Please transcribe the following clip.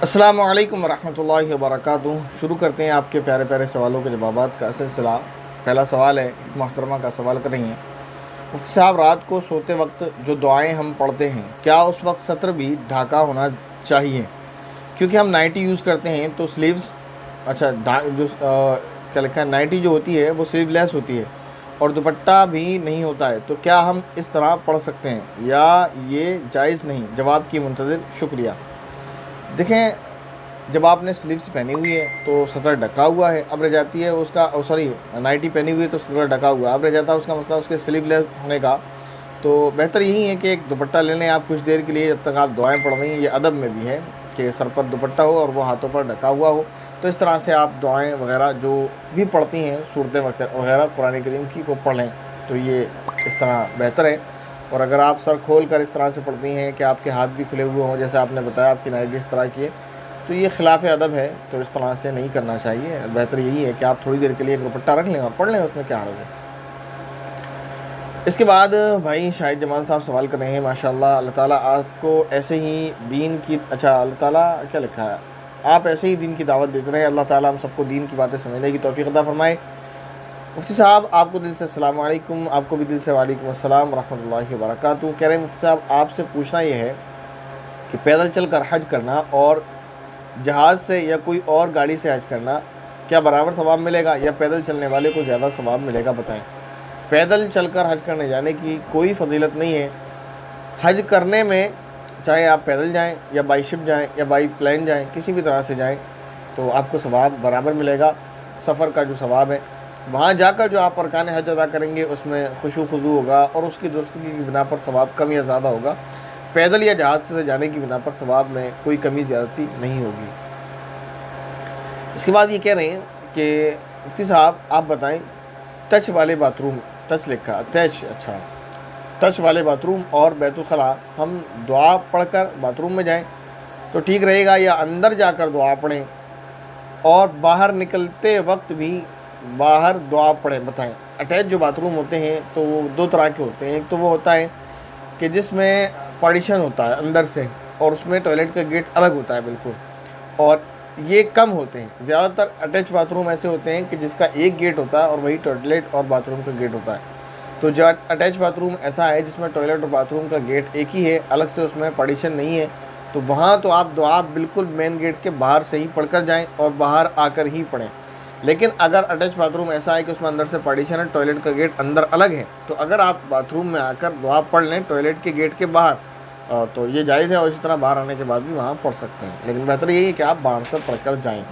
السلام علیکم ورحمۃ اللہ وبرکاتہ۔ شروع کرتے ہیں آپ کے پیارے پیارے سوالوں کے جوابات کا سلسلہ۔ پہلا سوال ہے، ایک محترمہ کا سوال کر رہی ہیں، مفتی صاحب رات کو سوتے وقت جو دعائیں ہم پڑھتے ہیں کیا اس وقت سطر بھی ڈھاکا ہونا چاہیے؟ کیونکہ ہم نائٹی یوز کرتے ہیں تو سلیوز جو کیا لکھا ہے، نائٹی جو ہوتی ہے وہ سلیو لیس ہوتی ہے اور دوپٹہ بھی نہیں ہوتا ہے، تو کیا ہم اس طرح پڑھ سکتے ہیں یا یہ جائز نہیں؟ جواب کی منتظر، شکریہ۔ دیکھیں، جب آپ نے سلیوز پہنی ہوئی ہے تو سطر ڈھکا ہوا ہے، اب رہ جاتی ہے اس کا نائٹی پہنی ہوئی ہے تو سطر ڈھکا ہوا ہے، اب رہ جاتا ہے اس کا مسئلہ اس کے سلیو لیس ہونے کا۔ تو بہتر یہی ہے کہ ایک دوپٹہ لے لیں آپ کچھ دیر کے لیے، جب تک آپ دعائیں پڑھ رہی ہیں۔ یہ ادب میں بھی ہے کہ سر پر دوپٹہ ہو اور وہ ہاتھوں پر ڈھکا ہوا ہو، تو اس طرح سے آپ دعائیں وغیرہ جو بھی پڑھتی ہیں، صورتیں وغیرہ قرآن کریم کی، کو پڑھ لیں، تو یہ اس طرح بہتر ہے۔ اور اگر آپ سر کھول کر اس طرح سے پڑھتی ہیں کہ آپ کے ہاتھ بھی کھلے ہوئے ہوں، جیسے آپ نے بتایا آپ کی نائٹی اس طرح کی ہے، تو یہ خلاف ادب ہے، تو اس طرح سے نہیں کرنا چاہیے۔ بہتر یہی ہے کہ آپ تھوڑی دیر کے لیے ایک دوپٹہ رکھ لیں اور پڑھ لیں، اس میں کیا حرج ہے۔ اس کے بعد بھائی شاہد جمال صاحب سوال کر رہے ہیں، ماشاءاللہ، اللہ تعالیٰ آپ کو ایسے ہی دین کی اللہ تعالیٰ کیا لکھا ہے، آپ ایسے ہی دین کی دعوت دیتے رہیں، اللہ تعالیٰ ہم سب کو دین کی باتیں سمجھنے کی توفیق عطا فرمائے۔ مفتی صاحب آپ کو دل سے السلام علیکم، آپ کو بھی دل سے وعلیکم السلام ورحمۃ اللہ وبرکاتہ۔ کہہ رہے ہیں مفتی صاحب آپ سے پوچھنا یہ ہے کہ پیدل چل کر حج کرنا اور جہاز سے یا کوئی اور گاڑی سے حج کرنا کیا برابر ثواب ملے گا یا پیدل چلنے والے کو زیادہ ثواب ملے گا، بتائیں۔ پیدل چل کر حج کرنے جانے کی کوئی فضیلت نہیں ہے۔ حج کرنے میں چاہے آپ پیدل جائیں یا بائی شپ جائیں یا بائی پلین جائیں، کسی بھی طرح سے جائیں تو آپ کو ثواب برابر ملے گا۔ سفر کا جو ثواب ہے، وہاں جا کر جو آپ ارکان حج ادا کریں گے اس میں خشوع خضوع ہوگا اور اس کی درستگی کی بنا پر ثواب کم یا زیادہ ہوگا۔ پیدل یا جہاز سے جانے کی بنا پر ثواب میں کوئی کمی زیادتی نہیں ہوگی۔ اس کے بعد یہ کہہ رہے ہیں کہ مفتی صاحب آپ بتائیں، ٹچ والے باتھ روم، ٹچ لکھا ٹچ والے باتھ روم اور بیت الخلاء ہم دعا پڑھ کر باتھ روم میں جائیں تو ٹھیک رہے گا یا اندر جا کر دعا پڑھیں اور باہر نکلتے وقت بھی باہر دعا پڑھیں؟ بتائیں۔ اٹیچ جو باتھ روم ہوتے ہیں تو وہ دو طرح کے ہوتے ہیں، ایک تو وہ ہوتا ہے کہ جس میں پارٹیشن ہوتا ہے اندر سے اور اس میں ٹوائلٹ کا گیٹ الگ ہوتا ہے بالکل، اور یہ کم ہوتے ہیں۔ زیادہ تر اٹیچ باتھ روم ایسے ہوتے ہیں کہ جس کا ایک گیٹ ہوتا ہے اور وہی ٹوائلٹ اور باتھ روم کا گیٹ ہوتا ہے۔ تو جو اٹیچ باتھ روم ایسا ہے جس میں ٹوائلٹ اور باتھ روم کا گیٹ ایک ہی ہے، الگ سے اس میں پارٹیشن نہیں ہے، تو وہاں تو آپ دعا بالکل مین گیٹ کے باہر سے ہی پڑھ کر جائیں اور باہر آ کر ہی پڑھیں۔ لیکن اگر اٹیچ باتھ روم ایسا ہے کہ اس میں اندر سے پارٹیشن ہے، ٹوائلٹ کا گیٹ اندر الگ ہے، تو اگر آپ باتھ روم میں آ کر دعا پڑھ لیں ٹوائلٹ کے گیٹ کے باہر تو یہ جائز ہے، اور اسی طرح باہر آنے کے بعد بھی وہاں پڑھ سکتے ہیں، لیکن بہتر یہی ہے کہ آپ باہر سے پڑھ کر جائیں۔